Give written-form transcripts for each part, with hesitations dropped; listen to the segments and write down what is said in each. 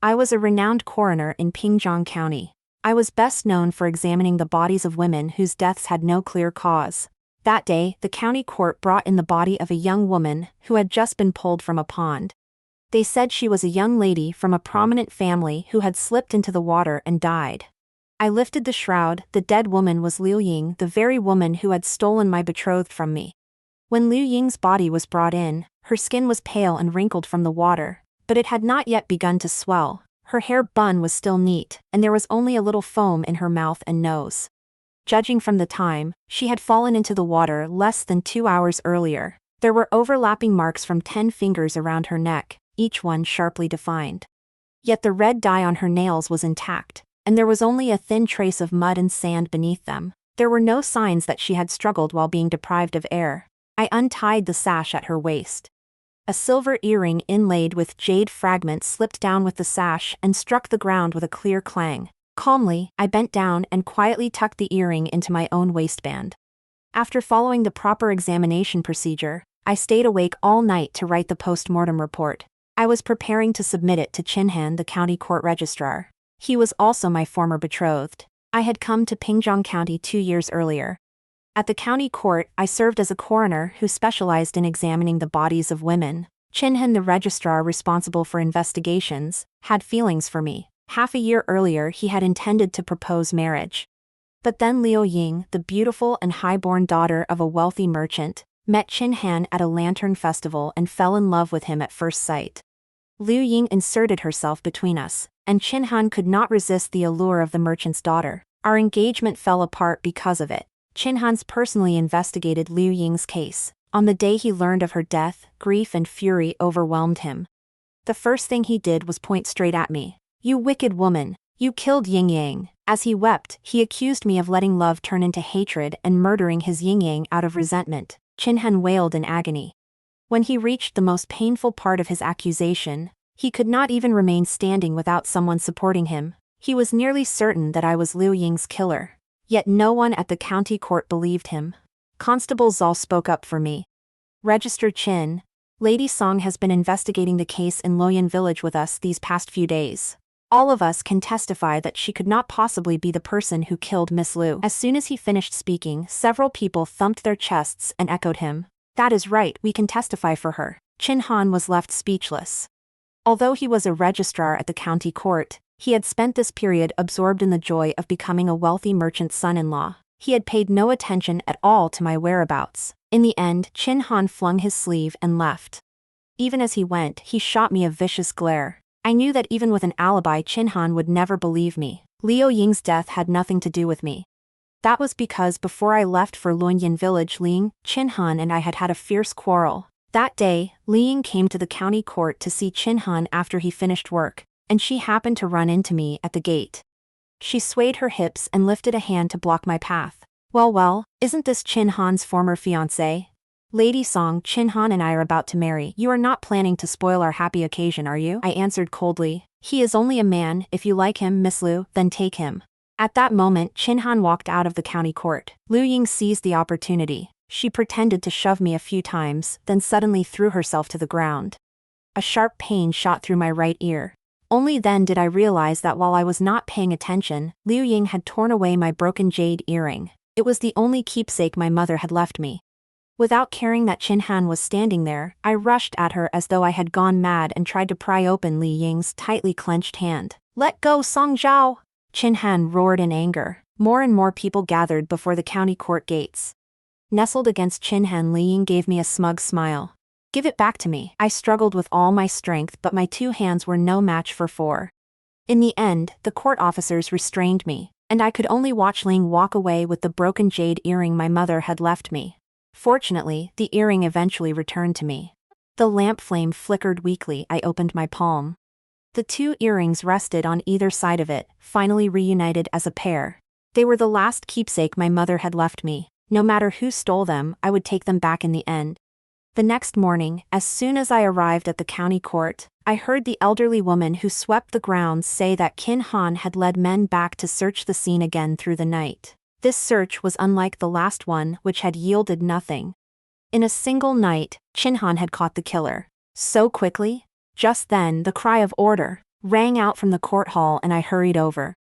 I was a renowned coroner in Pingzhong County. I was best known for examining the bodies of women whose deaths had no clear cause. That day, the county court brought in the body of a young woman who had just been pulled from a pond. They said she was a young lady from a prominent family who had slipped into the water and died. I lifted the shroud. The dead woman was Liu Ying, the very woman who had stolen my betrothed from me. When Liu Ying's body was brought in, her skin was pale and wrinkled from the water, but it had not yet begun to swell. Her hair bun was still neat, and there was only a little foam in her mouth and nose. Judging from the time, she had fallen into the water less than 2 hours earlier. There were overlapping marks from 10 fingers around her neck, each one sharply defined. Yet the red dye on her nails was intact, and there was only a thin trace of mud and sand beneath them. There were no signs that she had struggled while being deprived of air. I untied the sash at her waist. A silver earring inlaid with jade fragments slipped down with the sash and struck the ground with a clear clang. Calmly, I bent down and quietly tucked the earring into my own waistband. After following the proper examination procedure, I stayed awake all night to write the post-mortem report. I was preparing to submit it to Qinhan, the county court registrar. He was also my former betrothed. I had come to Pingzhong County 2 years earlier. At the county court, I served as a coroner who specialized in examining the bodies of women. Qinhan, the registrar responsible for investigations, had feelings for me. Half a year earlier he had intended to propose marriage. But then Liu Ying, the beautiful and high-born daughter of a wealthy merchant, met Qinhan at a lantern festival and fell in love with him at first sight. Liu Ying inserted herself between us, and Qinhan could not resist the allure of the merchant's daughter. Our engagement fell apart because of it. Qinhan's personally investigated Liu Ying's case. On the day he learned of her death, grief and fury overwhelmed him. The first thing he did was point straight at me. "You wicked woman, you killed Ying Yang." As he wept, he accused me of letting love turn into hatred and murdering his Ying Yang out of resentment. Qinhan wailed in agony. When he reached the most painful part of his accusation, he could not even remain standing without someone supporting him. He was nearly certain that I was Liu Ying's killer. Yet no one at the county court believed him. Constable Zhao spoke up for me. "Register Qin, Lady Song has been investigating the case in Luoyan village with us these past few days. All of us can testify that she could not possibly be the person who killed Miss Liu." As soon as he finished speaking, several people thumped their chests and echoed him. "That is right, we can testify for her." Qinhan was left speechless. Although he was a registrar at the county court, he had spent this period absorbed in the joy of becoming a wealthy merchant's son-in-law. He had paid no attention at all to my whereabouts. In the end, Qinhan flung his sleeve and left. Even as he went, he shot me a vicious glare. I knew that even with an alibi Qinhan would never believe me. Liu Ying's death had nothing to do with me. That was because before I left for Luoyan village, Ling, Qinhan and I had had a fierce quarrel. That day, Ying came to the county court to see Qinhan after he finished work, and she happened to run into me at the gate. She swayed her hips and lifted a hand to block my path. Well, isn't this Qinhan's former fiancé? Lady Song, Qinhan and I are about to marry. You are not planning to spoil our happy occasion, are you? I answered coldly. He is only a man. If you like him, Miss Liu, then take him. At that moment, Qinhan walked out of the county court. Liu Ying seized the opportunity. She pretended to shove me a few times, then suddenly threw herself to the ground. A sharp pain shot through my right ear. Only then did I realize that while I was not paying attention, Liu Ying had torn away my broken jade earring. It was the only keepsake my mother had left me. Without caring that Qinhan was standing there, I rushed at her as though I had gone mad and tried to pry open Liu Ying's tightly clenched hand. "Let go, Song Zhao!" Qinhan roared in anger. More and more people gathered before the county court gates. Nestled against Qinhan, Liu Ying gave me a smug smile. "Give it back to me." I struggled with all my strength, but my 2 hands were no match for 4. In the end, the court officers restrained me, and I could only watch Ling walk away with the broken jade earring my mother had left me. Fortunately, the earring eventually returned to me. The lamp flame flickered weakly. I opened my palm. The 2 earrings rested on either side of it, finally reunited as a pair. They were the last keepsake my mother had left me. No matter who stole them, I would take them back in the end. The next morning, as soon as I arrived at the county court, I heard the elderly woman who swept the grounds say that Qinhan had led men back to search the scene again through the night. This search was unlike the last one, which had yielded nothing. In a single night, Qinhan had caught the killer. So quickly? Just then, the cry of "order!" rang out from the court hall and I hurried over.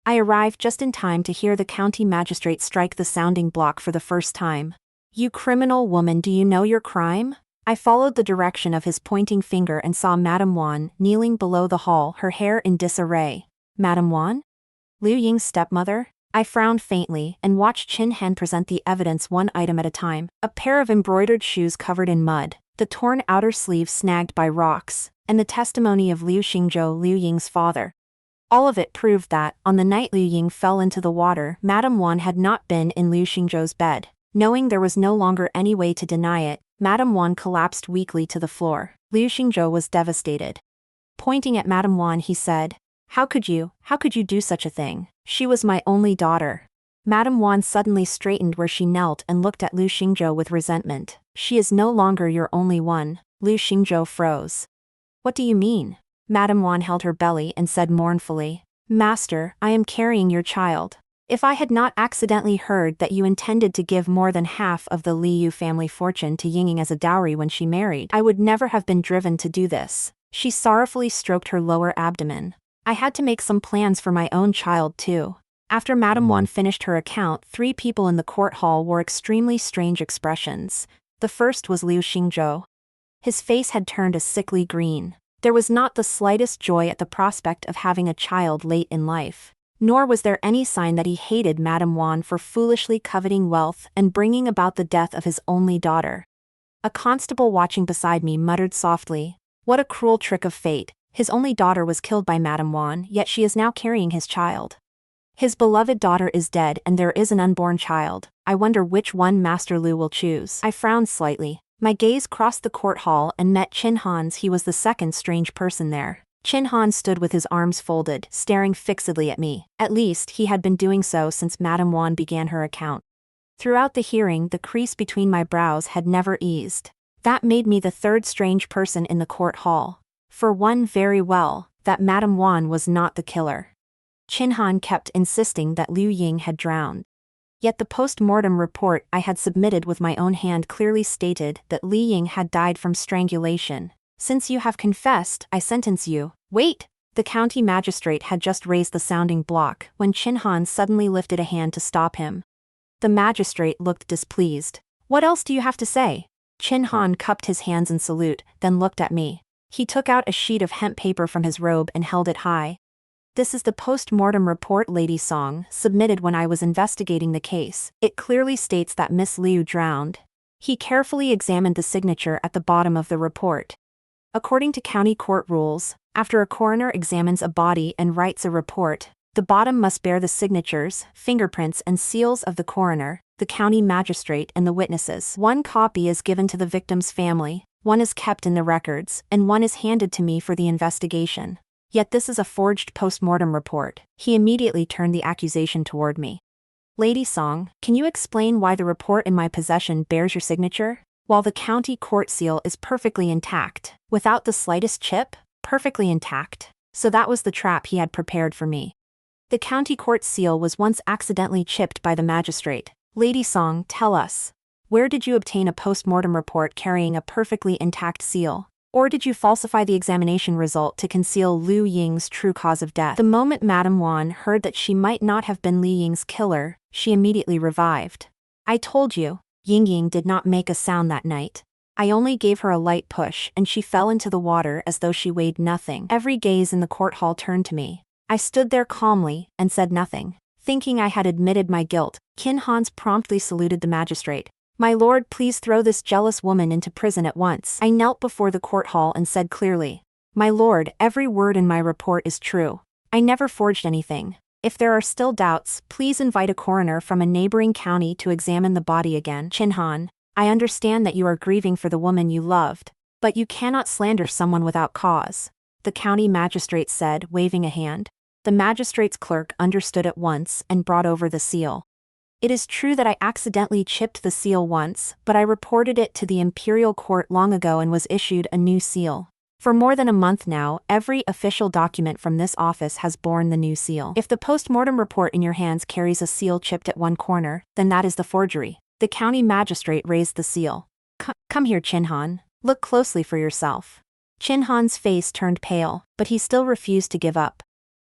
I arrived just in time to hear the county magistrate strike the sounding block for the first time. "You criminal woman, do you know your crime?" I followed the direction of his pointing finger and saw Madame Wan kneeling below the hall, her hair in disarray. Madame Wan? Liu Ying's stepmother? I frowned faintly and watched Qin Han present the evidence one item at a time. A pair of embroidered shoes covered in mud, the torn outer sleeve snagged by rocks, and the testimony of Liu Xingzhou, Liu Ying's father. All of it proved that, on the night Liu Ying fell into the water, Madame Wan had not been in Liu Xingzhou's bed. Knowing there was no longer any way to deny it, Madame Wan collapsed weakly to the floor. Liu Xingzhou was devastated. Pointing at Madame Wan, he said, how could you do such a thing? She was my only daughter." Madame Wan suddenly straightened where she knelt and looked at Liu Xingzhou with resentment. "She is no longer your only one." Liu Xingzhou froze. "What do you mean?" Madame Wan held her belly and said mournfully, "Master, I am carrying your child. If I had not accidentally heard that you intended to give more than half of the Liu family fortune to Ying as a dowry when she married, I would never have been driven to do this." She sorrowfully stroked her lower abdomen. "I had to make some plans for my own child too." After Madame Wan finished her account, 3 people in the court hall wore extremely strange expressions. The first was Liu Xingzhou. His face had turned a sickly green. There was not the slightest joy at the prospect of having a child late in life. Nor was there any sign that he hated Madame Wan for foolishly coveting wealth and bringing about the death of his only daughter. A constable watching beside me muttered softly, "What a cruel trick of fate. His only daughter was killed by Madame Wan, yet she is now carrying his child. His beloved daughter is dead and there is an unborn child. I wonder which one Master Liu will choose." I frowned slightly. My gaze crossed the court hall and met Qin Han's. He was the second strange person there. Qin Han stood with his arms folded, staring fixedly at me. At least, he had been doing so since Madame Wan began her account. Throughout the hearing, the crease between my brows had never eased. That made me the third strange person in the court hall. For one, very well, that Madame Wan was not the killer. Qin Han kept insisting that Liu Ying had drowned. Yet the post-mortem report I had submitted with my own hand clearly stated that Liu Ying had died from strangulation. "Since you have confessed, I sentence you." "Wait!" The county magistrate had just raised the sounding block when Qin Han suddenly lifted a hand to stop him. The magistrate looked displeased. "What else do you have to say?" Qin Han cupped his hands in salute, then looked at me. He took out a sheet of hemp paper from his robe and held it high. "This is the post-mortem report, Lady Song, submitted when I was investigating the case. It clearly states that Miss Liu drowned." He carefully examined the signature at the bottom of the report. According to county court rules, after a coroner examines a body and writes a report, the bottom must bear the signatures, fingerprints and seals of the coroner, the county magistrate and the witnesses. One copy is given to the victim's family, one is kept in the records, and one is handed to me for the investigation. Yet this is a forged post-mortem report. He immediately turned the accusation toward me. "Lady Song, can you explain why the report in my possession bears your signature? While the county court seal is perfectly intact, without the slightest chip, perfectly intact." So that was the trap he had prepared for me. The county court seal was once accidentally chipped by the magistrate. "Lady Song, tell us. Where did you obtain a post-mortem report carrying a perfectly intact seal? Or did you falsify the examination result to conceal Liu Ying's true cause of death?" The moment Madame Wan heard that she might not have been Liu Ying's killer, she immediately revived. "I told you, Ying did not make a sound that night. I only gave her a light push and she fell into the water as though she weighed nothing." Every gaze in the court hall turned to me. I stood there calmly and said nothing. Thinking I had admitted my guilt, Qin Han promptly saluted the magistrate. "My lord, please throw this jealous woman into prison at once." I knelt before the court hall and said clearly, "My lord, every word in my report is true. I never forged anything. If there are still doubts, please invite a coroner from a neighboring county to examine the body again." "Qin Han, I understand that you are grieving for the woman you loved, but you cannot slander someone without cause," the county magistrate said, waving a hand. The magistrate's clerk understood at once and brought over the seal. "It is true that I accidentally chipped the seal once, but I reported it to the Imperial Court long ago and was issued a new seal. For more than a month now, every official document from this office has borne the new seal. If the post-mortem report in your hands carries a seal chipped at one corner, then that is the forgery." The county magistrate raised the seal. Come here, Qin Han. Look closely for yourself." Chin Han's face turned pale, but he still refused to give up.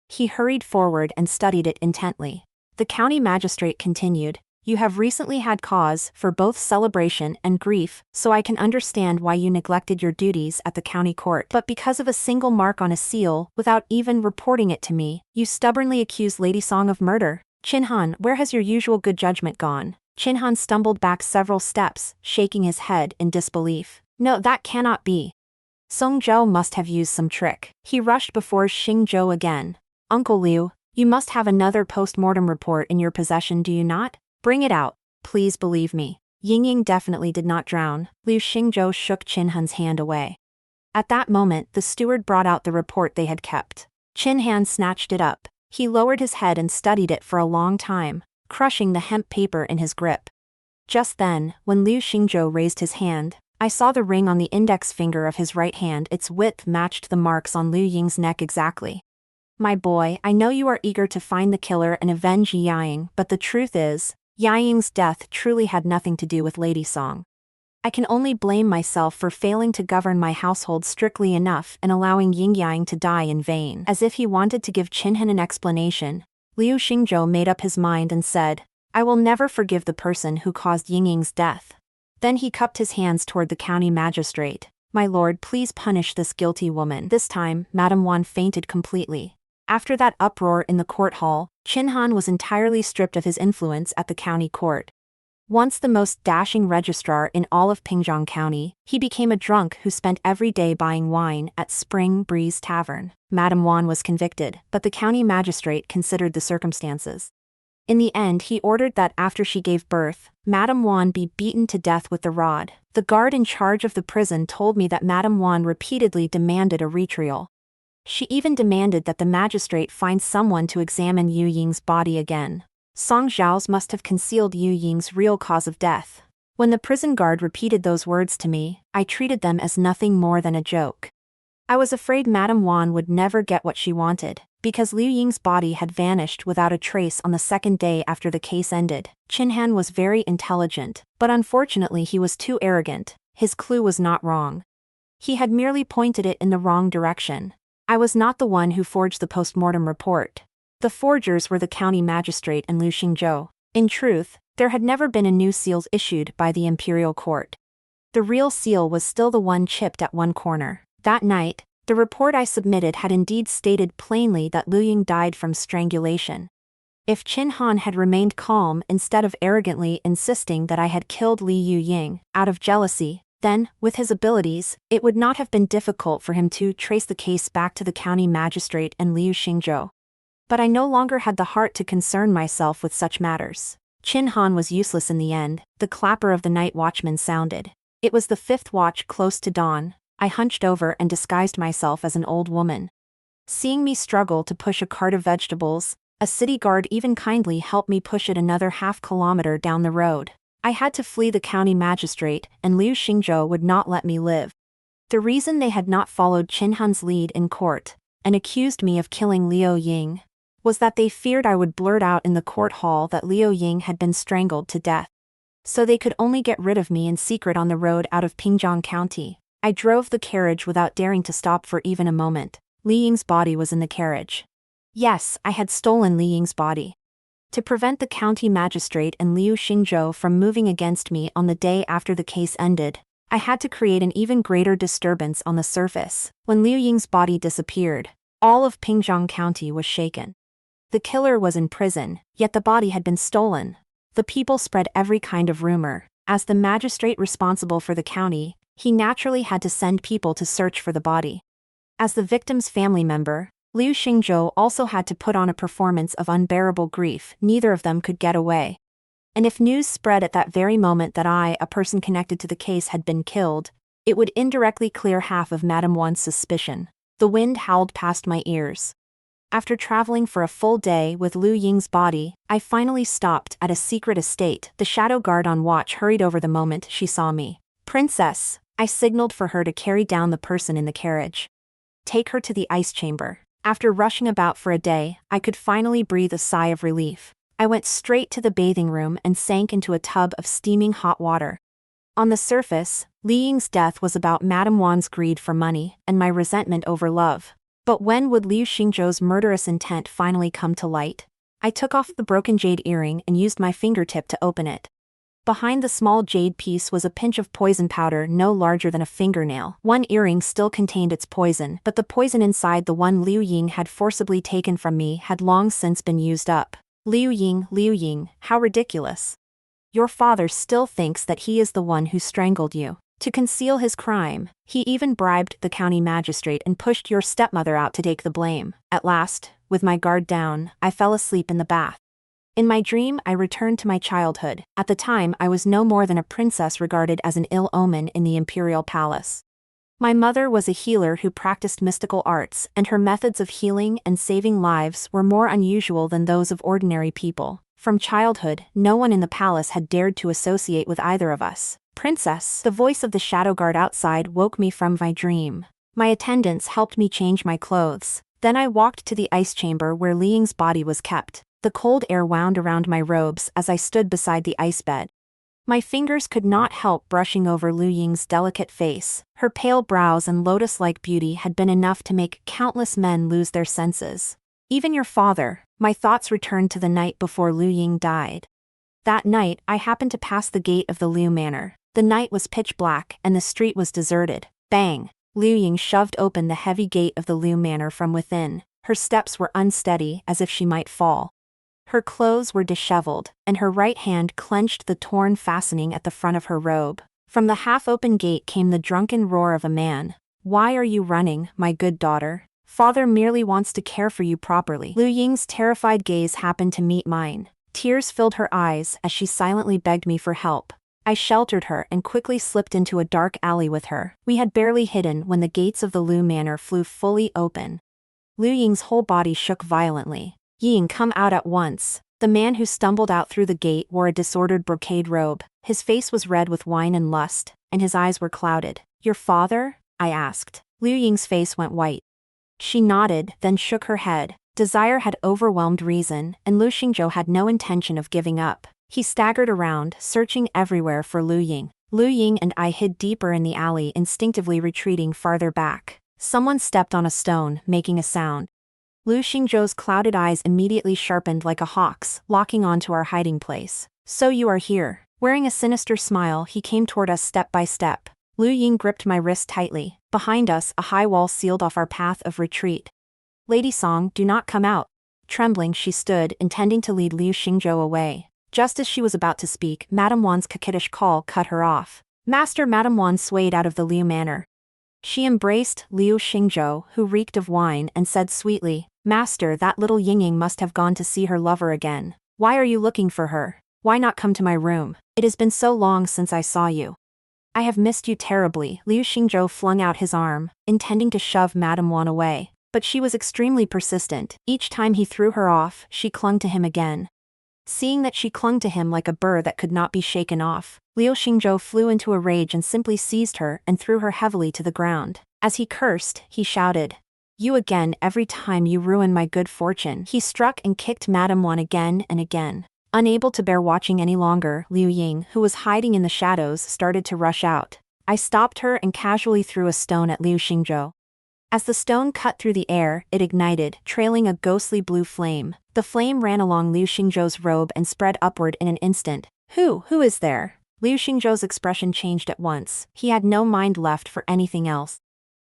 He hurried forward and studied it intently. The county magistrate continued, "You have recently had cause for both celebration and grief, so I can understand why you neglected your duties at the county court. But because of a single mark on a seal, without even reporting it to me, you stubbornly accuse Lady Song of murder. Chin Han, where has your usual good judgment gone?" Chin Han stumbled back several steps, shaking his head in disbelief. "No, that cannot be. Song Zhao must have used some trick." He rushed before Xing Zhou again. "Uncle Liu, you must have another post-mortem report in your possession, do you not? Bring it out. Please believe me. Ying definitely did not drown." Liu Xingzhou shook Chin Han's hand away. At that moment, the steward brought out the report they had kept. Chin Han snatched it up. He lowered his head and studied it for a long time, crushing the hemp paper in his grip. Just then, when Liu Xingzhou raised his hand, I saw the ring on the index finger of his right hand. Its width matched the marks on Liu Ying's neck exactly. "My boy, I know you are eager to find the killer and avenge Liu Ying, but the truth is, Liu Ying's death truly had nothing to do with Lady Song. I can only blame myself for failing to govern my household strictly enough and allowing Ying to die in vain." As if he wanted to give Chin Han an explanation, Liu Xingzhou made up his mind and said, "I will never forgive the person who caused Ying's death." Then he cupped his hands toward the county magistrate. "My lord, please punish this guilty woman." This time, Madame Wan fainted completely. After that uproar in the court hall, Chin Han was entirely stripped of his influence at the county court. Once the most dashing registrar in all of Pingzhong County, he became a drunk who spent every day buying wine at Spring Breeze Tavern. Madame Wan was convicted, but the county magistrate considered the circumstances. In the end, he ordered that after she gave birth, Madame Wan be beaten to death with the rod. The guard in charge of the prison told me that Madame Wan repeatedly demanded a retrial. She even demanded that the magistrate find someone to examine Liu Ying's body again. Song Zhao's must have concealed Liu Ying's real cause of death. When the prison guard repeated those words to me, I treated them as nothing more than a joke. I was afraid Madame Wan would never get what she wanted, because Liu Ying's body had vanished without a trace on the second day after the case ended. Chin Han was very intelligent, but unfortunately he was too arrogant. His clue was not wrong. He had merely pointed it in the wrong direction. I was not the one who forged the post-mortem report. The forgers were the county magistrate and Liu Xingzhou. In truth, there had never been a new seal issued by the Imperial Court. The real seal was still the one chipped at one corner. That night, the report I submitted had indeed stated plainly that Liu Ying died from strangulation. If Chin Han had remained calm instead of arrogantly insisting that I had killed Liu Ying out of jealousy, then, with his abilities, it would not have been difficult for him to trace the case back to the county magistrate and Liu Xingzhou. But I no longer had the heart to concern myself with such matters. Chin Han was useless in the end. The clapper of the night watchman sounded. It was the fifth watch close to dawn. I hunched over and disguised myself as an old woman. Seeing me struggle to push a cart of vegetables, a city guard even kindly helped me push it another half-kilometer down the road. I had to flee the county magistrate, and Liu Xingzhou would not let me live. The reason they had not followed Chin Han's lead in court, and accused me of killing Liu Ying, was that they feared I would blurt out in the court hall that Liu Ying had been strangled to death. So they could only get rid of me in secret on the road out of Pingzhong County. I drove the carriage without daring to stop for even a moment. Liu Ying's body was in the carriage. Yes, I had stolen Liu Ying's body. To prevent the county magistrate and Liu Xingzhou from moving against me on the day after the case ended, I had to create an even greater disturbance on the surface. When Liu Ying's body disappeared, all of Pingzhong County was shaken. The killer was in prison, yet the body had been stolen. The people spread every kind of rumor. As the magistrate responsible for the county, he naturally had to send people to search for the body. As the victim's family member, Liu Xingzhou also had to put on a performance of unbearable grief. Neither of them could get away. And if news spread at that very moment that I, a person connected to the case, had been killed, it would indirectly clear half of Madame Wan's suspicion. The wind howled past my ears. After traveling for a full day with Liu Ying's body, I finally stopped at a secret estate. The shadow guard on watch hurried over the moment she saw me. "Princess," I signaled for her to carry down the person in the carriage. "Take her to the ice chamber." After rushing about for a day, I could finally breathe a sigh of relief. I went straight to the bathing room and sank into a tub of steaming hot water. On the surface, Liu Ying's death was about Madame Wan's greed for money and my resentment over love. But when would Liu Xingzhou's murderous intent finally come to light? I took off the broken jade earring and used my fingertip to open it. Behind the small jade piece was a pinch of poison powder no larger than a fingernail. One earring still contained its poison, but the poison inside the one Liu Ying had forcibly taken from me had long since been used up. Liu Ying, how ridiculous. Your father still thinks that he is the one who strangled you. To conceal his crime, he even bribed the county magistrate and pushed your stepmother out to take the blame. At last, with my guard down, I fell asleep in the bath. In my dream, I returned to my childhood. At the time, I was no more than a princess regarded as an ill omen in the imperial palace. My mother was a healer who practiced mystical arts, and her methods of healing and saving lives were more unusual than those of ordinary people. From childhood, no one in the palace had dared to associate with either of us. Princess, the voice of the shadow guard outside woke me from my dream. My attendants helped me change my clothes. Then I walked to the ice chamber where Liu Ying's body was kept. The cold air wound around my robes as I stood beside the ice bed. My fingers could not help brushing over Liu Ying's delicate face. Her pale brows and lotus-like beauty had been enough to make countless men lose their senses. Even your father. My thoughts returned to the night before Liu Ying died. That night, I happened to pass the gate of the Liu Manor. The night was pitch black and the street was deserted. Bang! Liu Ying shoved open the heavy gate of the Liu Manor from within. Her steps were unsteady, as if she might fall. Her clothes were disheveled, and her right hand clenched the torn fastening at the front of her robe. From the half-open gate came the drunken roar of a man. Why are you running, my good daughter? Father merely wants to care for you properly. Liu Ying's terrified gaze happened to meet mine. Tears filled her eyes as she silently begged me for help. I sheltered her and quickly slipped into a dark alley with her. We had barely hidden when the gates of the Liu Manor flew fully open. Liu Ying's whole body shook violently. Ying, come out at once. The man who stumbled out through the gate wore a disordered brocade robe. His face was red with wine and lust, and his eyes were clouded. Your father? I asked. Liu Ying's face went white. She nodded, then shook her head. Desire had overwhelmed reason, and Liu Xingzhou had no intention of giving up. He staggered around, searching everywhere for Liu Ying. Liu Ying and I hid deeper in the alley, instinctively retreating farther back. Someone stepped on a stone, making a sound. Liu Xingzhou's clouded eyes immediately sharpened like a hawk's, locking onto our hiding place. So you are here. Wearing a sinister smile, he came toward us step by step. Liu Ying gripped my wrist tightly. Behind us, a high wall sealed off our path of retreat. Lady Song, do not come out. Trembling, she stood, intending to lead Liu Xingzhou away. Just as she was about to speak, Madame Wan's coquettish call cut her off. Master Madame Wan swayed out of the Liu Manor. She embraced Liu Xingzhou, who reeked of wine, and said sweetly, Master, that little Ying must have gone to see her lover again. Why are you looking for her? Why not come to my room? It has been so long since I saw you. I have missed you terribly. Liu Xingzhou flung out his arm, intending to shove Madame Wan away. But she was extremely persistent. Each time he threw her off, she clung to him again. Seeing that she clung to him like a burr that could not be shaken off, Liu Xingzhou flew into a rage and simply seized her and threw her heavily to the ground. As he cursed, he shouted, You again, every time you ruin my good fortune. He struck and kicked Madame Wan again and again. Unable to bear watching any longer, Liu Ying, who was hiding in the shadows, started to rush out. I stopped her and casually threw a stone at Liu Xingzhou. As the stone cut through the air, it ignited, trailing a ghostly blue flame. The flame ran along Liu Xingzhou's robe and spread upward in an instant. Who is there? Liu Xingzhou's expression changed at once. He had no mind left for anything else.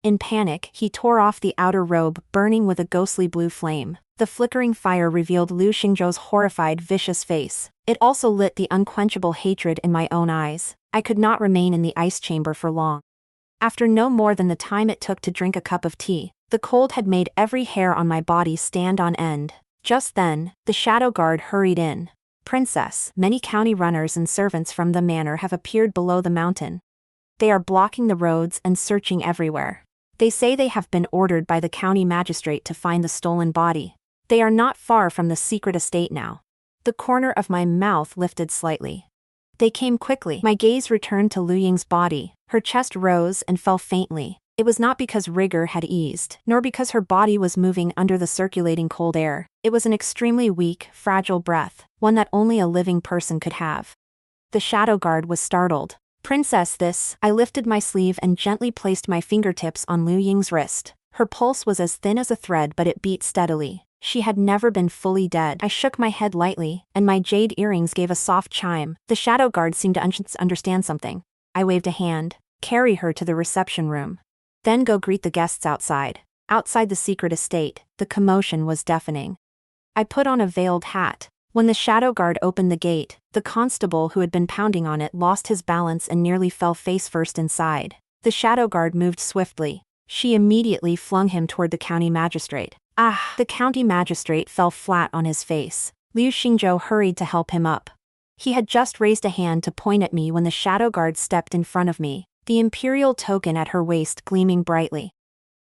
In panic, he tore off the outer robe, burning with a ghostly blue flame. The flickering fire revealed Liu Xingzhou's horrified, vicious face. It also lit the unquenchable hatred in my own eyes. I could not remain in the ice chamber for long. After no more than the time it took to drink a cup of tea, the cold had made every hair on my body stand on end. Just then, the shadow guard hurried in. Princess, many county runners and servants from the manor have appeared below the mountain. They are blocking the roads and searching everywhere. They say they have been ordered by the county magistrate to find the stolen body. They are not far from the secret estate now. The corner of my mouth lifted slightly. They came quickly. My gaze returned to Liu Ying's body. Her chest rose and fell faintly. It was not because rigor had eased, nor because her body was moving under the circulating cold air. It was an extremely weak, fragile breath, one that only a living person could have. The shadow guard was startled. Princess this, I lifted my sleeve and gently placed my fingertips on Liu Ying's wrist. Her pulse was as thin as a thread but it beat steadily. She had never been fully dead. I shook my head lightly, and my jade earrings gave a soft chime. The shadow guard seemed to understand something. I waved a hand. Carry her to the reception room. Then go greet the guests outside. Outside the secret estate, the commotion was deafening. I put on a veiled hat. When the shadow guard opened the gate, the constable who had been pounding on it lost his balance and nearly fell face first inside. The shadow guard moved swiftly. She immediately flung him toward the county magistrate. Ah! The county magistrate fell flat on his face. Liu Ying hurried to help him up. He had just raised a hand to point at me when the shadow guard stepped in front of me, the imperial token at her waist gleaming brightly.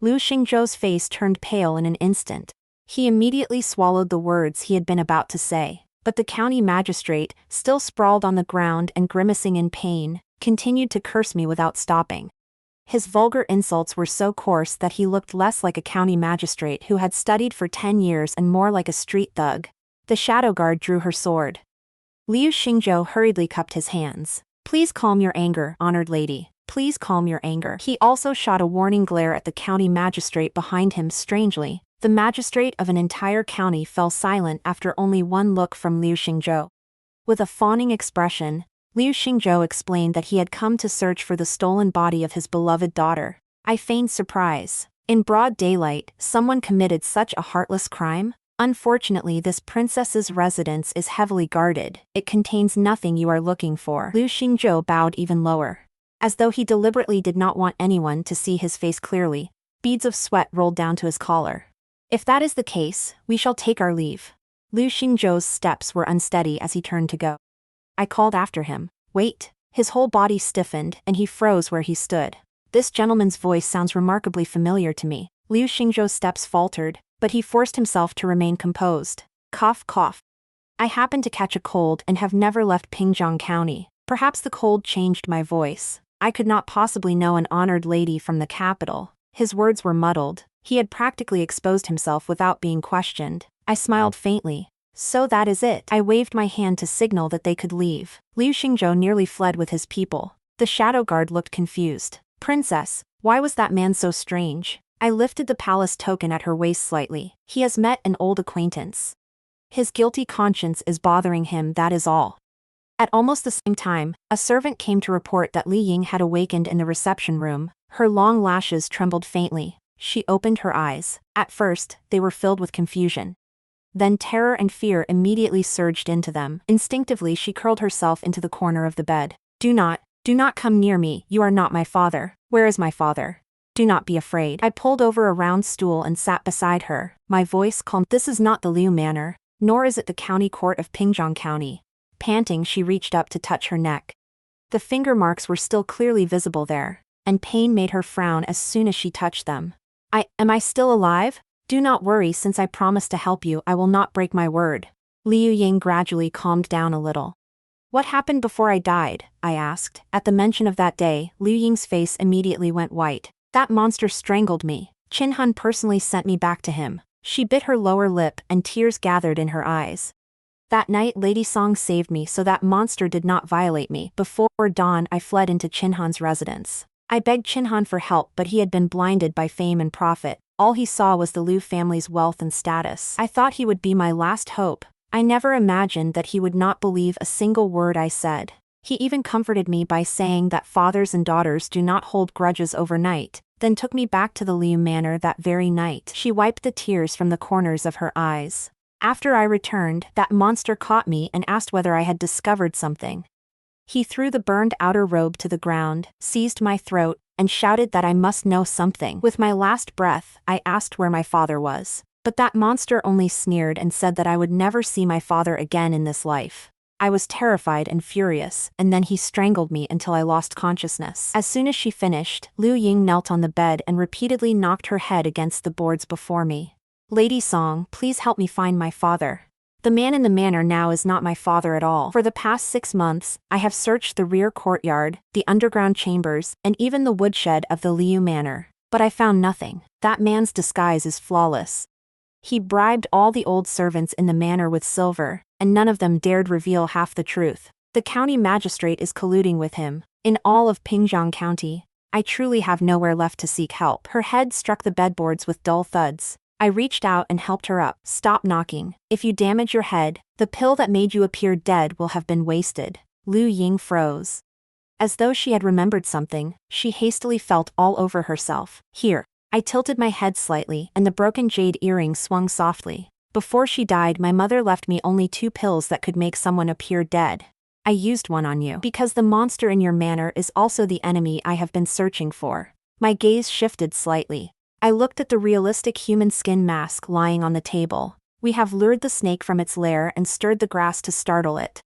Liu Ying's face turned pale in an instant. He immediately swallowed the words he had been about to say, but the county magistrate, still sprawled on the ground and grimacing in pain, continued to curse me without stopping. His vulgar insults were so coarse that he looked less like a county magistrate who had studied for 10 years and more like a street thug. The shadow guard drew her sword. Liu Ying hurriedly cupped his hands. Please calm your anger, honored lady. Please calm your anger. He also shot a warning glare at the county magistrate behind him. Strangely, the magistrate of an entire county fell silent after only one look from Liu Ying. With a fawning expression, Liu Ying explained that he had come to search for the stolen body of his beloved daughter. I feigned surprise. In broad daylight, someone committed such a heartless crime? Unfortunately, this princess's residence is heavily guarded. It contains nothing you are looking for. Liu Ying bowed even lower. As though he deliberately did not want anyone to see his face clearly, beads of sweat rolled down to his collar. If that is the case, we shall take our leave. Liu Ying's steps were unsteady as he turned to go. I called after him. Wait. His whole body stiffened and he froze where he stood. This gentleman's voice sounds remarkably familiar to me. Liu Ying's steps faltered, but he forced himself to remain composed. Cough, cough. I happened to catch a cold and have never left Pingjiang County. Perhaps the cold changed my voice. I could not possibly know an honored lady from the capital. His words were muddled. He had practically exposed himself without being questioned. I smiled faintly. So that is it. I waved my hand to signal that they could leave. Liu Ying nearly fled with his people. The shadow guard looked confused. Princess, why was that man so strange? I lifted the palace token at her waist slightly. He has met an old acquaintance. His guilty conscience is bothering him, that is all. At almost the same time, a servant came to report that Liu Ying had awakened in the reception room. Her long lashes trembled faintly. She opened her eyes. At first, they were filled with confusion. Then terror and fear immediately surged into them. Instinctively she curled herself into the corner of the bed. Do not come near me, you are not my father. Where is my father? Do not be afraid. I pulled over a round stool and sat beside her, my voice calm. This is not the Liu Manor, nor is it the county court of Pingjiang County. Panting, she reached up to touch her neck. The finger marks were still clearly visible there, and pain made her frown as soon as she touched them. Am I still alive? Do not worry, since I promised to help you, I will not break my word. Liu Ying gradually calmed down a little. What happened before I died? I asked. At the mention of that day, Liu Ying's face immediately went white. That monster strangled me. Qinhan personally sent me back to him. She bit her lower lip and tears gathered in her eyes. That night Lady Song saved me so that monster did not violate me. Before dawn I fled into Qinhan's residence. I begged Qinhan for help, but he had been blinded by fame and profit. All he saw was the Liu family's wealth and status. I thought he would be my last hope. I never imagined that he would not believe a single word I said. He even comforted me by saying that fathers and daughters do not hold grudges overnight, then took me back to the Liu Manor that very night. She wiped the tears from the corners of her eyes. After I returned, that monster caught me and asked whether I had discovered something. He threw the burned outer robe to the ground, seized my throat, and shouted that I must know something. With my last breath, I asked where my father was. But that monster only sneered and said that I would never see my father again in this life. I was terrified and furious, and then he strangled me until I lost consciousness. As soon as she finished, Liu Ying knelt on the bed and repeatedly knocked her head against the boards before me. Lady Song, please help me find my father. The man in the manor now is not my father at all. For the past 6 months, I have searched the rear courtyard, the underground chambers, and even the woodshed of the Liu Manor. But I found nothing. That man's disguise is flawless. He bribed all the old servants in the manor with silver, and none of them dared reveal half the truth. The county magistrate is colluding with him. In all of Pingjiang County, I truly have nowhere left to seek help. Her head struck the bedboards with dull thuds. I reached out and helped her up. Stop knocking. If you damage your head, the pill that made you appear dead will have been wasted. Liu Ying froze. As though she had remembered something, she hastily felt all over herself. Here. I tilted my head slightly, and the broken jade earring swung softly. Before she died, my mother left me only 2 pills that could make someone appear dead. I used one on you because the monster in your manor is also the enemy I have been searching for. My gaze shifted slightly. I looked at the realistic human skin mask lying on the table. We have lured the snake from its lair and stirred the grass to startle it.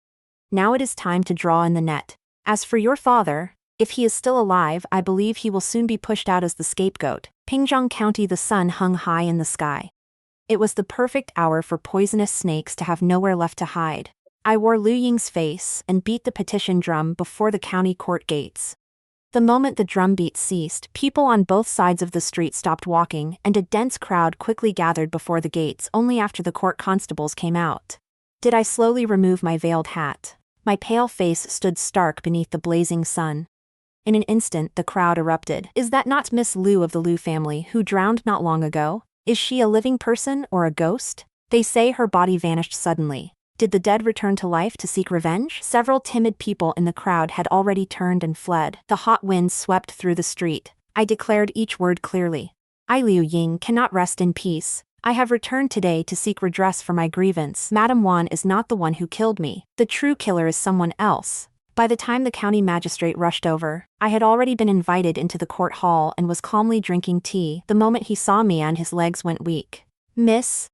Now it is time to draw in the net. As for your father, if he is still alive, I believe he will soon be pushed out as the scapegoat. Pingjiang County. The sun hung high in the sky. It was the perfect hour for poisonous snakes to have nowhere left to hide. I wore Liu Ying's face and beat the petition drum before the county court gates. The moment the drum beat ceased, people on both sides of the street stopped walking, and a dense crowd quickly gathered before the gates only after the court constables came out. Did I slowly remove my veiled hat? My pale face stood stark beneath the blazing sun. In an instant, the crowd erupted. Is that not Miss Liu of the Liu family who drowned not long ago? Is she a living person or a ghost? They say her body vanished suddenly. Did the dead return to life to seek revenge? Several timid people in the crowd had already turned and fled. The hot wind swept through the street. I declared each word clearly. I, Liu Ying, cannot rest in peace. I have returned today to seek redress for my grievance. Madame Wan is not the one who killed me. The true killer is someone else. By the time the county magistrate rushed over, I had already been invited into the court hall and was calmly drinking tea. The moment he saw me and his legs went weak. Miss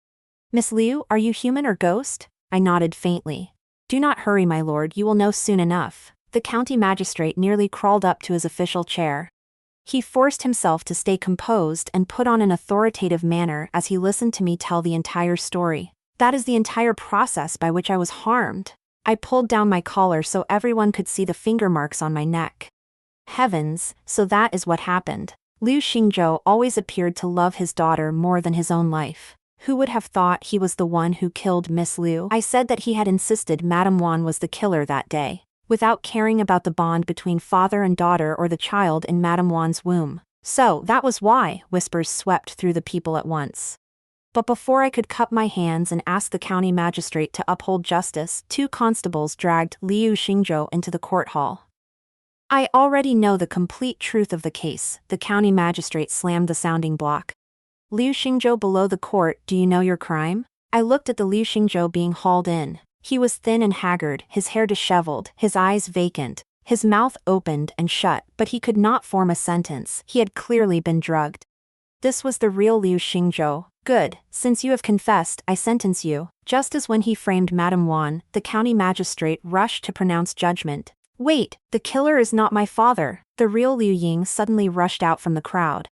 Liu, are you human or ghost? I nodded faintly. Do not hurry, my lord, you will know soon enough. The county magistrate nearly crawled up to his official chair. He forced himself to stay composed and put on an authoritative manner as he listened to me tell the entire story. That is the entire process by which I was harmed. I pulled down my collar so everyone could see the finger marks on my neck. Heavens, so that is what happened. Liu Xingzhou always appeared to love his daughter more than his own life. Who would have thought he was the one who killed Miss Liu? I said that he had insisted Madame Wan was the killer that day, without caring about the bond between father and daughter or the child in Madame Wan's womb. So, that was why, whispers swept through the people at once. But before I could cup my hands and ask the county magistrate to uphold justice, 2 constables dragged Liu Xingzhou into the court hall. I already know the complete truth of the case, the county magistrate slammed the sounding block. Liu Xingzhou, below the court, do you know your crime? I looked at the Liu Xingzhou being hauled in. He was thin and haggard, his hair disheveled, his eyes vacant, his mouth opened and shut, but he could not form a sentence. He had clearly been drugged. This was the real Liu Xingzhou. Good, since you have confessed, I sentence you. Just as when he framed Madame Wan, the county magistrate rushed to pronounce judgment. Wait, the killer is not my father. The real Liu Ying suddenly rushed out from the crowd.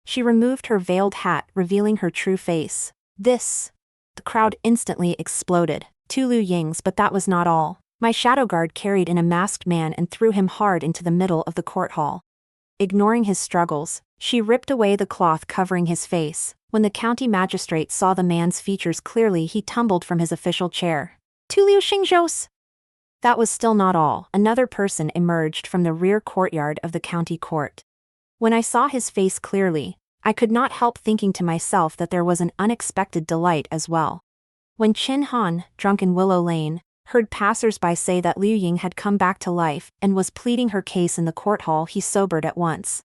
She removed her veiled hat, revealing her true face. The crowd instantly exploded. 2 Liu Yings, but that was not all. My shadow guard carried in a masked man and threw him hard into the middle of the court hall. Ignoring his struggles, she ripped away the cloth covering his face. When the county magistrate saw the man's features clearly, he tumbled from his official chair. 2 Liu Xingzhous! That was still not all. Another person emerged from the rear courtyard of the county court. When I saw his face clearly, I could not help thinking to myself that there was an unexpected delight as well. When Qin Han, drunk in Willow Lane, heard passers-by say that Liu Ying had come back to life and was pleading her case in the court hall, he sobered at once.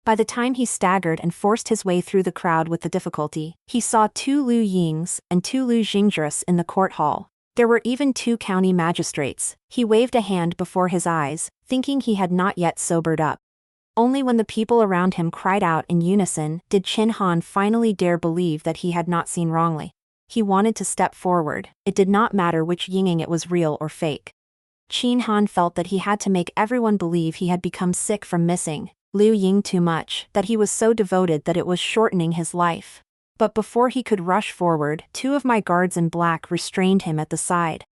By the time he staggered and forced his way through the crowd with the difficulty, he saw 2 Liu Yings and 2 Liu Xingzhous in the court hall. There were even 2 county magistrates. He waved a hand before his eyes, thinking he had not yet sobered up. Only when the people around him cried out in unison did Qin Han finally dare believe that he had not seen wrongly. He wanted to step forward. It did not matter which Yinging it was, real or fake. Qin Han felt that he had to make everyone believe he had become sick from missing Liu Ying too much, that he was so devoted that it was shortening his life. But before he could rush forward, 2 of my guards in black restrained him at the side.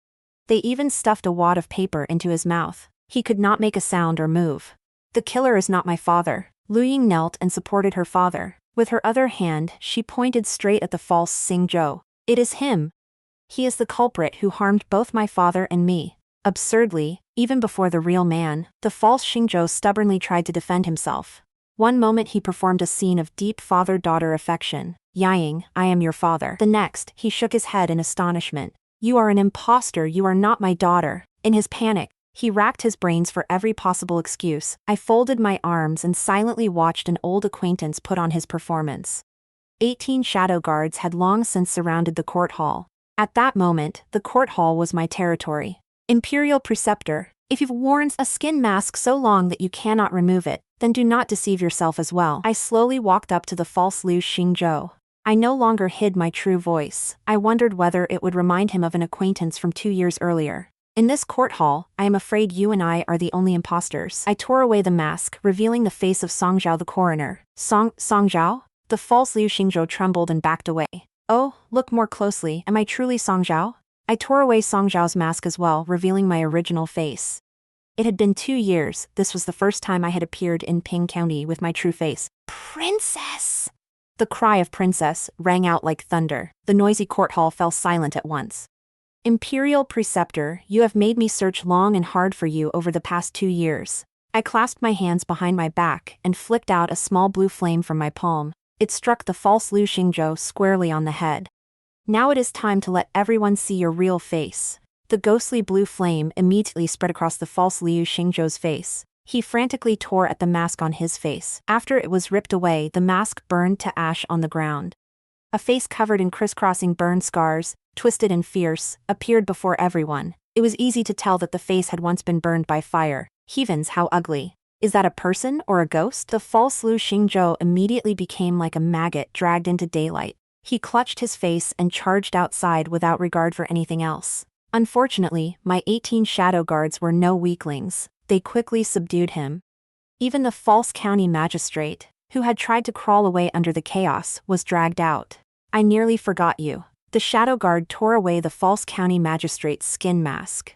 They even stuffed a wad of paper into his mouth. He could not make a sound or move. The killer is not my father. Liu Ying knelt and supported her father. With her other hand, she pointed straight at the false Xingzhou. It is him. He is the culprit who harmed both my father and me. Absurdly, Even before the real man, the false Xingzhou stubbornly tried to defend himself. One moment he performed a scene of deep father-daughter affection. Ying, I am your father. The next, he shook his head in astonishment. You are an impostor, you are not my daughter. In his panic, he racked his brains for every possible excuse. I folded my arms and silently watched an old acquaintance put on his performance. 18 shadow guards had long since surrounded the court hall. At that moment, the court hall was my territory. Imperial Preceptor, if you've worn a skin mask so long that you cannot remove it, then do not deceive yourself as well. I slowly walked up to the false Liu Xingzhou. I no longer hid my true voice. I wondered whether it would remind him of an acquaintance from 2 years earlier. In this court hall, I am afraid you and I are the only imposters. I tore away the mask, revealing the face of Song Zhao the coroner. Song Zhao? The false Liu Xingzhou trembled and backed away. Oh, look more closely, am I truly Song Zhao? I tore away Song Zhao's mask as well, revealing my original face. It had been 2 years. This was the first time I had appeared in Ping County with my true face. Princess! The cry of princess rang out like thunder. The noisy court hall fell silent at once. Imperial Preceptor, you have made me search long and hard for you over the past 2 years. I clasped my hands behind my back and flicked out a small blue flame from my palm. It struck the false Liu Xingzhou squarely on the head. Now it is time to let everyone see your real face. The ghostly blue flame immediately spread across the false Liu Xingzhou's face. He frantically tore at the mask on his face. After it was ripped away, the mask burned to ash on the ground. A face covered in crisscrossing burn scars, twisted and fierce, appeared before everyone. It was easy to tell that the face had once been burned by fire. Heavens, how ugly. Is that a person or a ghost? The false Liu Xingzhou immediately became like a maggot dragged into daylight. He clutched his face and charged outside without regard for anything else. Unfortunately, my 18 shadow guards were no weaklings. They quickly subdued him. Even the false county magistrate, who had tried to crawl away under the chaos, was dragged out. I nearly forgot you. The shadow guard tore away the false county magistrate's skin mask.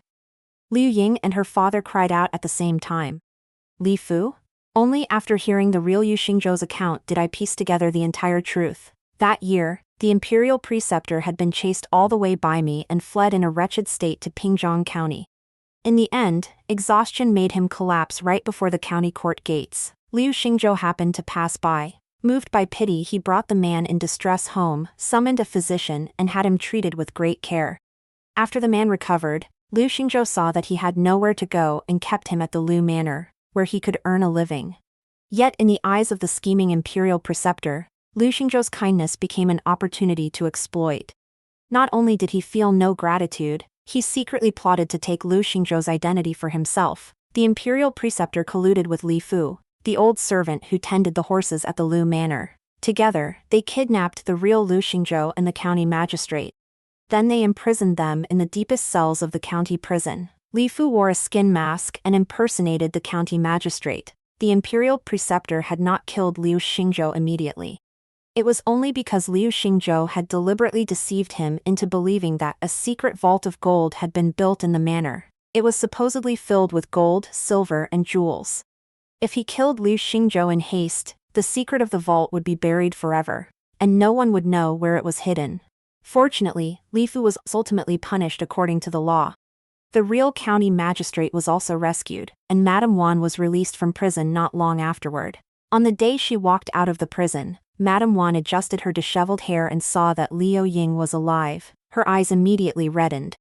Liu Ying and her father cried out at the same time. Li Fu? Only after hearing the real Liu Xingzhou's account did I piece together the entire truth. That year, the Imperial Preceptor had been chased all the way by me and fled in a wretched state to Pingzhong County. In the end, exhaustion made him collapse right before the county court gates. Liu Xingzhou happened to pass by. Moved by pity, he brought the man in distress home, summoned a physician, and had him treated with great care. After the man recovered, Liu Xingzhou saw that he had nowhere to go and kept him at the Liu Manor, where he could earn a living. Yet in the eyes of the scheming Imperial Preceptor, Liu Xingzhou's kindness became an opportunity to exploit. Not only did he feel no gratitude, he secretly plotted to take Liu Xingzhou's identity for himself. The Imperial Preceptor colluded with Li Fu, the old servant who tended the horses at the Liu Manor. Together, they kidnapped the real Liu Xingzhou and the county magistrate. Then they imprisoned them in the deepest cells of the county prison. Li Fu wore a skin mask and impersonated the county magistrate. The Imperial Preceptor had not killed Liu Xingzhou immediately. It was only because Liu Xingzhou had deliberately deceived him into believing that a secret vault of gold had been built in the manor. It was supposedly filled with gold, silver, and jewels. If he killed Liu Xingzhou in haste, the secret of the vault would be buried forever, and no one would know where it was hidden. Fortunately, Li Fu was ultimately punished according to the law. The real county magistrate was also rescued, and Madame Wan was released from prison not long afterward. On the day she walked out of the prison, Madame Wan adjusted her disheveled hair and saw that Liu Ying was alive. Her eyes immediately reddened.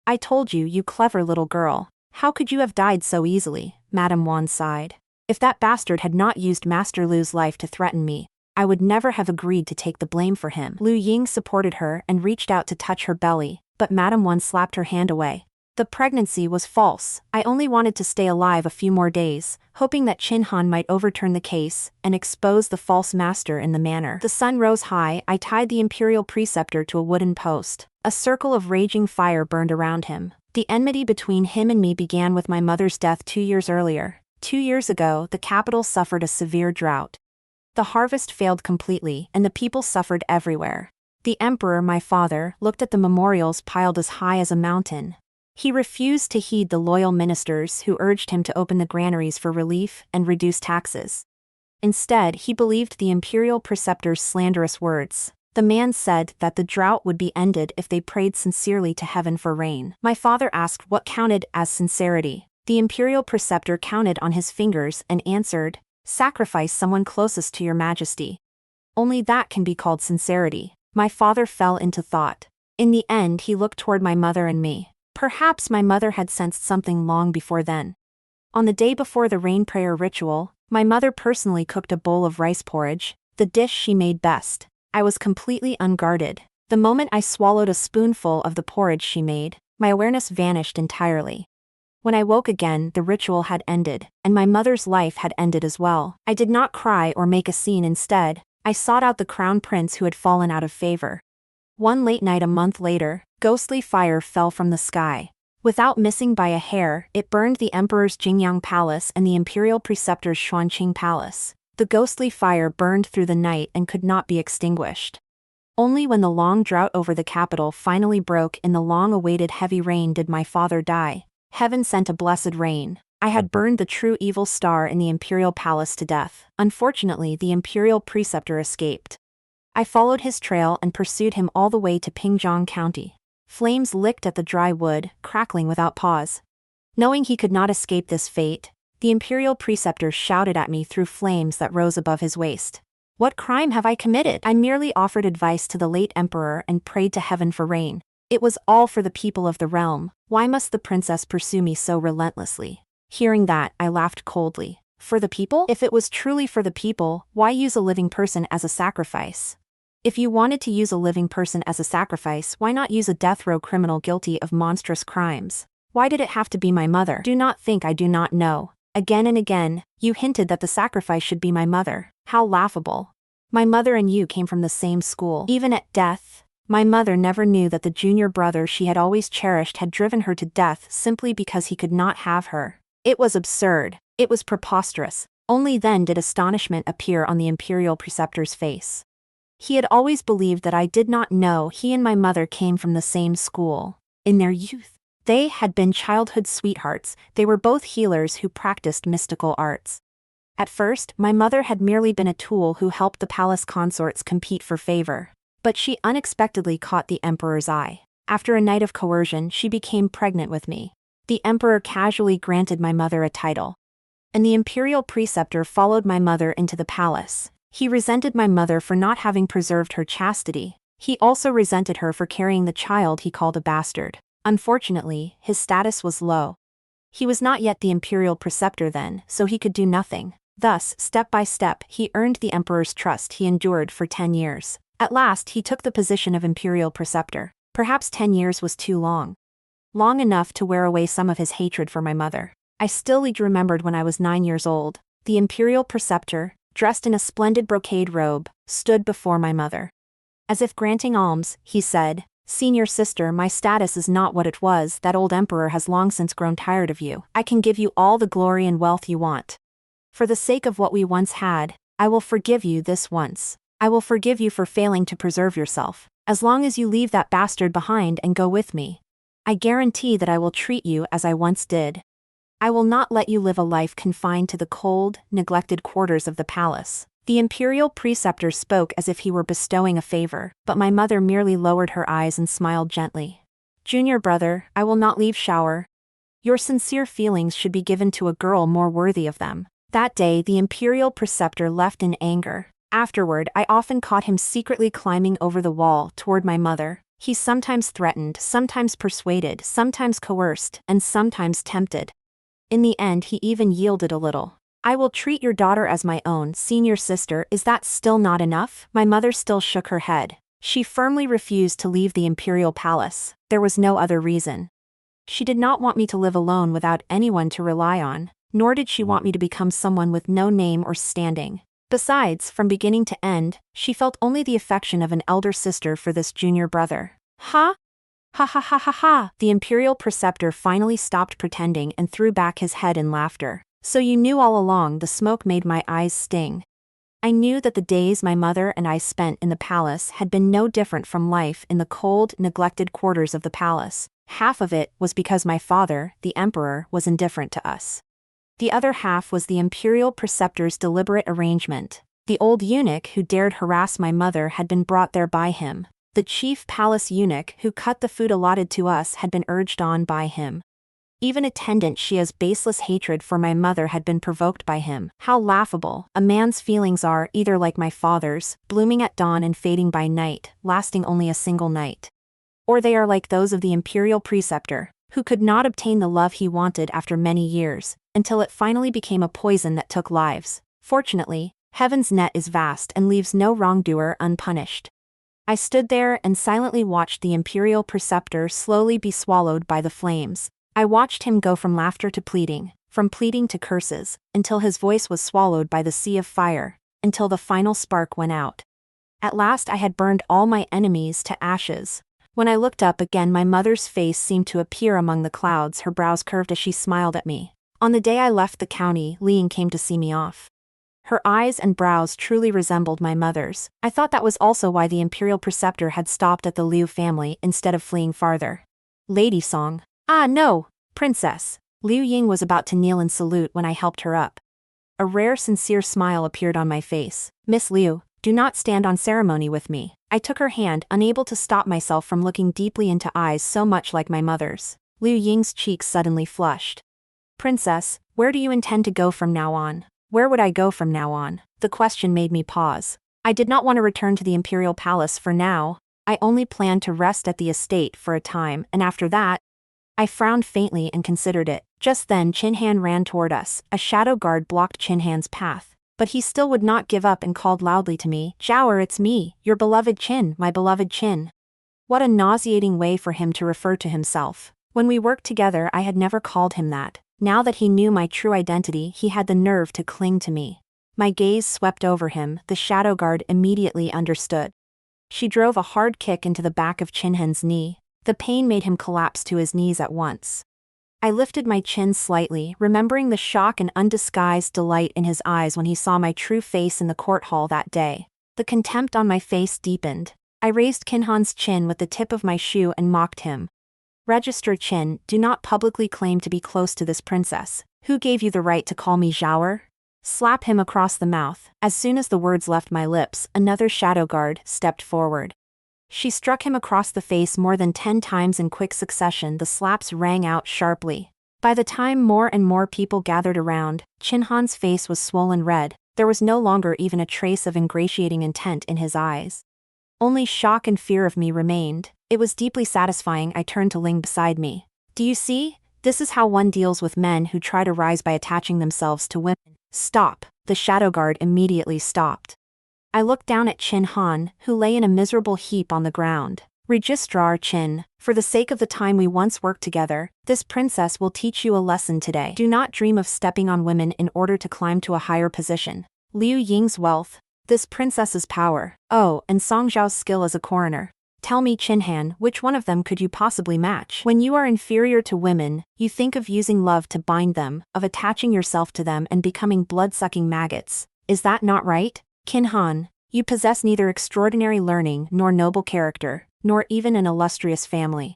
I told you, you clever little girl. How could you have died so easily? Madame Wan sighed. If that bastard had not used Master Liu's life to threaten me, I would never have agreed to take the blame for him. Liu Ying supported her and reached out to touch her belly, but Madame Wan slapped her hand away. The pregnancy was false. I only wanted to stay alive a few more days, hoping that Qin Han might overturn the case and expose the false master in the manor. The sun rose high. I tied the Imperial Preceptor to a wooden post. A circle of raging fire burned around him. The enmity between him and me began with my mother's death 2 years earlier. 2 years ago, the capital suffered a severe drought. The harvest failed completely, and the people suffered everywhere. The emperor, my father, looked at the memorials piled as high as a mountain. He refused to heed the loyal ministers who urged him to open the granaries for relief and reduce taxes. Instead, he believed the Imperial Preceptor's slanderous words. The man said that the drought would be ended if they prayed sincerely to heaven for rain. My father asked what counted as sincerity. The Imperial Preceptor counted on his fingers and answered, "Sacrifice someone closest to your majesty. Only that can be called sincerity." My father fell into thought. In the end, he looked toward my mother and me. Perhaps my mother had sensed something long before then. On the day before the rain prayer ritual, my mother personally cooked a bowl of rice porridge, the dish she made best. I was completely unguarded. The moment I swallowed a spoonful of the porridge she made, my awareness vanished entirely. When I woke again, the ritual had ended, and my mother's life had ended as well. I did not cry or make a scene. Instead, I sought out the crown prince who had fallen out of favor. One late night a month later, ghostly fire fell from the sky. Without missing by a hair, it burned the emperor's Jingyang Palace and the Imperial Preceptor's Xuanqing Palace. The ghostly fire burned through the night and could not be extinguished. Only when the long drought over the capital finally broke in the long-awaited heavy rain did my father die. Heaven sent a blessed rain. I had burned the true evil star in the Imperial Palace to death. Unfortunately, the Imperial Preceptor escaped. I followed his trail and pursued him all the way to Pingzhong County. Flames licked at the dry wood, crackling without pause. Knowing he could not escape this fate, the Imperial Preceptor shouted at me through flames that rose above his waist. What crime have I committed? I merely offered advice to the late emperor and prayed to heaven for rain. It was all for the people of the realm. Why must the princess pursue me so relentlessly? Hearing that, I laughed coldly. For the people? If it was truly for the people, why use a living person as a sacrifice? If you wanted to use a living person as a sacrifice, why not use a death row criminal guilty of monstrous crimes? Why did it have to be my mother? Do not think I do not know. Again and again, you hinted that the sacrifice should be my mother. How laughable. My mother and you came from the same school. Even at death, my mother never knew that the junior brother she had always cherished had driven her to death simply because he could not have her. It was absurd. It was preposterous. Only then did astonishment appear on the Imperial Preceptor's face. He had always believed that I did not know he and my mother came from the same school. In their youth, they had been childhood sweethearts. They were both healers who practiced mystical arts. At first, my mother had merely been a tool who helped the palace consorts compete for favor. But she unexpectedly caught the emperor's eye. After a night of coercion, she became pregnant with me. The emperor casually granted my mother a title. And the Imperial Preceptor followed my mother into the palace. He resented my mother for not having preserved her chastity. He also resented her for carrying the child he called a bastard. Unfortunately, his status was low. He was not yet the Imperial Preceptor then, so he could do nothing. Thus, step by step, he earned the emperor's trust. He endured for 10 years. At last, he took the position of Imperial Preceptor. Perhaps 10 years was too long. Long enough to wear away some of his hatred for my mother. I still remembered when I was 9 years old. The Imperial Preceptor, dressed in a splendid brocade robe, stood before my mother. As if granting alms, he said, "Senior sister, my status is not what it was. That old emperor has long since grown tired of you. I can give you all the glory and wealth you want. For the sake of what we once had, I will forgive you this once. I will forgive you for failing to preserve yourself, as long as you leave that bastard behind and go with me. I guarantee that I will treat you as I once did. I will not let you live a life confined to the cold, neglected quarters of the palace." The Imperial Preceptor spoke as if he were bestowing a favor, but my mother merely lowered her eyes and smiled gently. "Junior brother, I will not leave shower. Your sincere feelings should be given to a girl more worthy of them." That day, the Imperial Preceptor left in anger. Afterward, I often caught him secretly climbing over the wall toward my mother. He sometimes threatened, sometimes persuaded, sometimes coerced, and sometimes tempted. In the end, he even yielded a little. "I will treat your daughter as my own, senior sister. Is that still not enough?" My mother still shook her head. She firmly refused to leave the imperial palace. There was no other reason. She did not want me to live alone without anyone to rely on, nor did she want me to become someone with no name or standing. Besides, from beginning to end, she felt only the affection of an elder sister for this junior brother. Ha! Ha ha ha ha ha! The Imperial Preceptor finally stopped pretending and threw back his head in laughter. "So you knew all along." The smoke made my eyes sting. I knew that the days my mother and I spent in the palace had been no different from life in the cold, neglected quarters of the palace. Half of it was because my father, the emperor, was indifferent to us. The other half was the Imperial Preceptor's deliberate arrangement. The old eunuch who dared harass my mother had been brought there by him. The chief palace eunuch who cut the food allotted to us had been urged on by him. Even attendant Xia's baseless hatred for my mother had been provoked by him. How laughable. A man's feelings are either like my father's, blooming at dawn and fading by night, lasting only a single night. Or they are like those of the Imperial Preceptor, who could not obtain the love he wanted after many years, until it finally became a poison that took lives. Fortunately, heaven's net is vast and leaves no wrongdoer unpunished. I stood there and silently watched the Imperial Preceptor slowly be swallowed by the flames. I watched him go from laughter to pleading, from pleading to curses, until his voice was swallowed by the sea of fire, until the final spark went out. At last I had burned all my enemies to ashes. When I looked up again, my mother's face seemed to appear among the clouds, her brows curved as she smiled at me. On the day I left the county, Liu Ying came to see me off. Her eyes and brows truly resembled my mother's. I thought that was also why the Imperial Preceptor had stopped at the Liu family instead of fleeing farther. Lady Song. Ah no, princess. Liu Ying was about to kneel and salute when I helped her up. A rare sincere smile appeared on my face. Miss Liu, do not stand on ceremony with me. I took her hand, unable to stop myself from looking deeply into eyes so much like my mother's. Liu Ying's cheeks suddenly flushed. Princess, where do you intend to go from now on? Where would I go from now on? The question made me pause. I did not want to return to the Imperial Palace for now. I only planned to rest at the estate for a time, and after that, I frowned faintly and considered it. Just then Qin Han ran toward us. A shadow guard blocked Qin Han's path. But he still would not give up and called loudly to me, Zhao, it's me, your beloved Qin, my beloved Qin. What a nauseating way for him to refer to himself. When we worked together I had never called him that. Now that he knew my true identity, he had the nerve to cling to me. My gaze swept over him. The shadow guard immediately understood. She drove a hard kick into the back of Qin Han's knee. The pain made him collapse to his knees at once. I lifted my chin slightly, remembering the shock and undisguised delight in his eyes when he saw my true face in the court hall that day. The contempt on my face deepened. I raised Qin Han's chin with the tip of my shoe and mocked him. Register Qin, do not publicly claim to be close to this princess. Who gave you the right to call me Zhao? Slap him across the mouth. As soon as the words left my lips, another shadow guard stepped forward. She struck him across the face more than 10 times in quick succession. The slaps rang out sharply. By the time more and more people gathered around, Qin Han's face was swollen red. There was no longer even a trace of ingratiating intent in his eyes. Only shock and fear of me remained. It was deeply satisfying. I turned to Ling beside me. Do you see? This is how one deals with men who try to rise by attaching themselves to women. Stop. The shadow guard immediately stopped. I looked down at Qin Han, who lay in a miserable heap on the ground. Registrar Qin, for the sake of the time we once worked together, this princess will teach you a lesson today. Do not dream of stepping on women in order to climb to a higher position. Liu Ying's wealth, this princess's power, oh, and Song Zhao's skill as a coroner. Tell me, Qin Han, which one of them could you possibly match? When you are inferior to women, you think of using love to bind them, of attaching yourself to them and becoming blood-sucking maggots. Is that not right? Qin Han, you possess neither extraordinary learning nor noble character, nor even an illustrious family.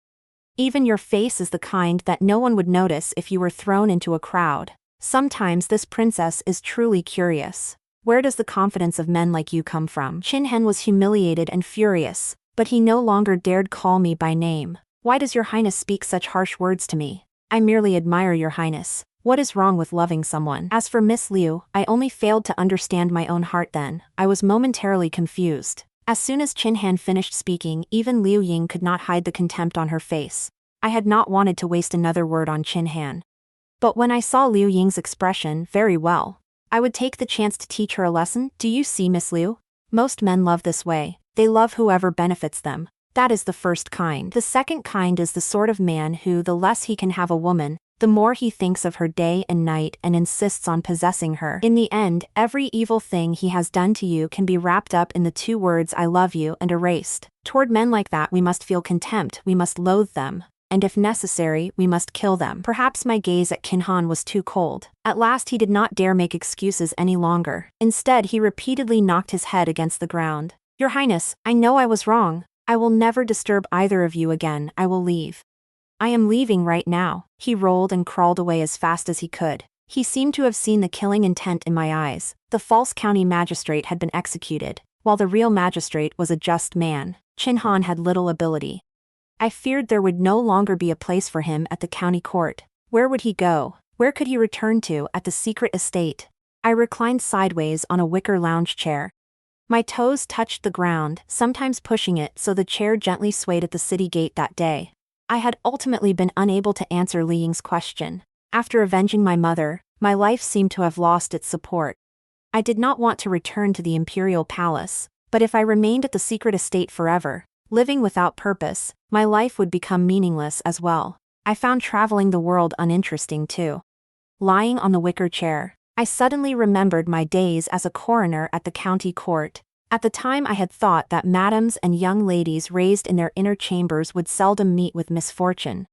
Even your face is the kind that no one would notice if you were thrown into a crowd. Sometimes this princess is truly curious. Where does the confidence of men like you come from? Qin Han was humiliated and furious, but he no longer dared call me by name. Why does your highness speak such harsh words to me? I merely admire your highness. What is wrong with loving someone? As for Miss Liu, I only failed to understand my own heart then. I was momentarily confused. As soon as Qin Han finished speaking, even Liu Ying could not hide the contempt on her face. I had not wanted to waste another word on Qin Han. But when I saw Liu Ying's expression, very well. I would take the chance to teach her a lesson. Do you see, Miss Liu? Most men love this way. They love whoever benefits them. That is the first kind. The second kind is the sort of man who, the less he can have a woman, the more he thinks of her day and night and insists on possessing her. In the end, every evil thing he has done to you can be wrapped up in the 2 words I love you and erased. Toward men like that we must feel contempt, we must loathe them, and if necessary, we must kill them. Perhaps my gaze at Qin Han was too cold. At last he did not dare make excuses any longer. Instead, he repeatedly knocked his head against the ground. Your Highness, I know I was wrong. I will never disturb either of you again. I will leave. I am leaving right now. He rolled and crawled away as fast as he could. He seemed to have seen the killing intent in my eyes. The false county magistrate had been executed, while the real magistrate was a just man. Qin Han had little ability. I feared there would no longer be a place for him at the county court. Where would he go? Where could he return to at the secret estate? I reclined sideways on a wicker lounge chair. My toes touched the ground, sometimes pushing it so the chair gently swayed at the city gate that day. I had ultimately been unable to answer Liu Ying's question. After avenging my mother, my life seemed to have lost its support. I did not want to return to the Imperial Palace, but if I remained at the secret estate forever, living without purpose, my life would become meaningless as well. I found traveling the world uninteresting too. Lying on the wicker chair, I suddenly remembered my days as a coroner at the county court. At the time I had thought that madams and young ladies raised in their inner chambers would seldom meet with misfortune.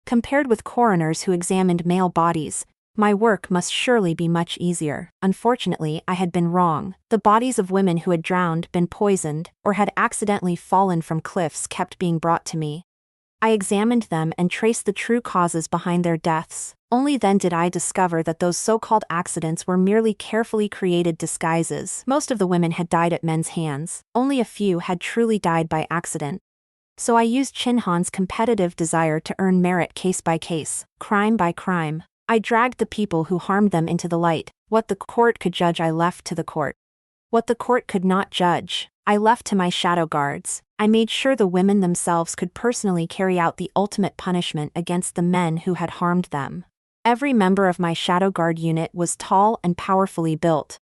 Compared with coroners who examined male bodies, my work must surely be much easier. Unfortunately, I had been wrong. The bodies of women who had drowned, been poisoned, or had accidentally fallen from cliffs kept being brought to me. I examined them and traced the true causes behind their deaths. Only then did I discover that those so-called accidents were merely carefully created disguises. Most of the women had died at men's hands. Only a few had truly died by accident. So I used Chin Han's competitive desire to earn merit case by case, crime by crime. I dragged the people who harmed them into the light. What the court could judge I left to the court. What the court could not judge, I left to my shadow guards. I made sure the women themselves could personally carry out the ultimate punishment against the men who had harmed them. Every member of my shadow guard unit was tall and powerfully built.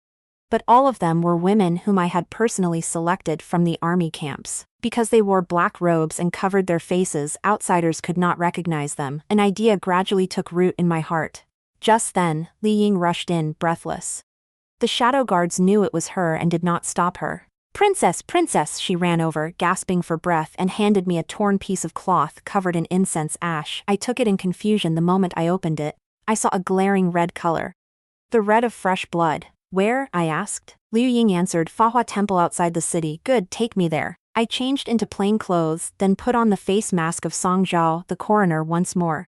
But all of them were women whom I had personally selected from the army camps. Because they wore black robes and covered their faces, outsiders could not recognize them. An idea gradually took root in my heart. Just then, Liu Ying rushed in, breathless. The shadow guards knew it was her and did not stop her. "Princess, princess," she ran over, gasping for breath, and handed me a torn piece of cloth covered in incense ash. I took it in confusion the moment I opened it. I saw a glaring red color. The red of fresh blood. "Where?" I asked. Liu Ying answered, "Fahua Temple outside the city." "Good, take me there." I changed into plain clothes, then put on the face mask of Song Zhao, the coroner, once more.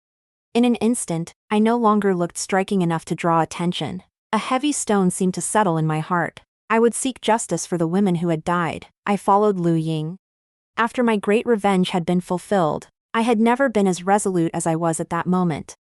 In an instant, I no longer looked striking enough to draw attention. A heavy stone seemed to settle in my heart. I would seek justice for the women who had died. I followed Liu Ying. After my great revenge had been fulfilled, I had never been as resolute as I was at that moment.